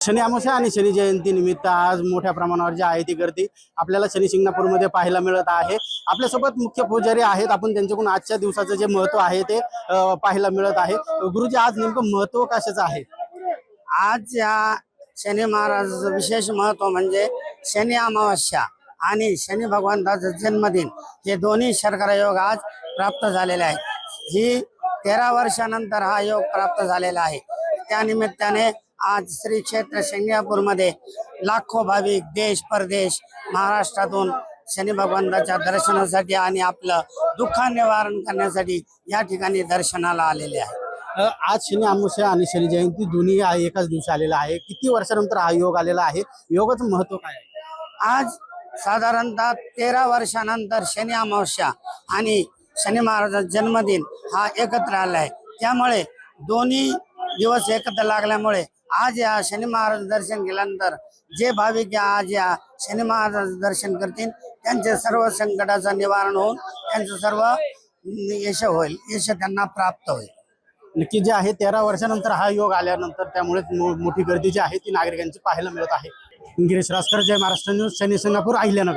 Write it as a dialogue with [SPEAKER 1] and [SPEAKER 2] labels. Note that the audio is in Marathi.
[SPEAKER 1] शनी अमावस्या आणि शनी जयंती निमित्त आज मोठ्या प्रमाणावर जी आहे ती गर्दी आपल्याला शनी शिंगणापूरमध्ये पाहायला मिळत आहे। आपल्यासोबत मुख्य पुजारी आहेत, आपण त्यांच्याकडून आजच्या दिवसाचं जे महत्त्व आहे ते पाहायला मिळत आहे। गुरुजी, आज नेमकं महत्त्व कशाचं आहे?
[SPEAKER 2] आज या शनी महाराजाचं विशेष महत्व म्हणजे शनी अमावस्या आणि शनी भगवंताचा जन्मदिन हे दोन्ही शर्करा योग आज प्राप्त झालेले आहे। ही 13 वर्षानंतर हा योग प्राप्त झालेला आहे। त्या निमित्ताने आज श्री क्षेत्र शिंगणापूरमध्ये लाखो भाविक देश परदेश महाराष्ट्रातून शनी भगवंताच्या दर्शनासाठी आणि आपलं दुःख निवारण करण्यासाठी या ठिकाणी दर्शनाला आलेले आहे।
[SPEAKER 1] आज शनी अमावस्या आणि शनी जयंती दोन्ही एकाच दिवशी आलेला आहे। किती वर्षानंतर हा योग आलेला आहे? योगाचं महत्त्व काय आहे?
[SPEAKER 2] आज साधारणतः 13 वर्षानंतर शनी अमावस्या आणि शनी महाराजांचा जन्मदिन हा एकत्र आलाय। त्यामुळे दोन्ही दिवस एकत्र लागल्यामुळे आज या शनी महाराज दर्शन केल्यानंतर जे भाविक आज या शनी महाराजांचं दर्शन करतील त्यांचे सर्व संकटाचं निवारण होऊन त्यांचं सर्व यश होईल, यश त्यांना प्राप्त होईल।
[SPEAKER 1] नक्की जे आहे 13 वर्षानंतर हा योग आल्यानंतर त्यामुळे मोठी गर्दी जी आहे ती नागरिकांची पाहायला मिळत आहे। गिरीश रासकर, जय महाराष्ट्र न्यूज, शनी शिंगणापूर, अहिल्यानगर।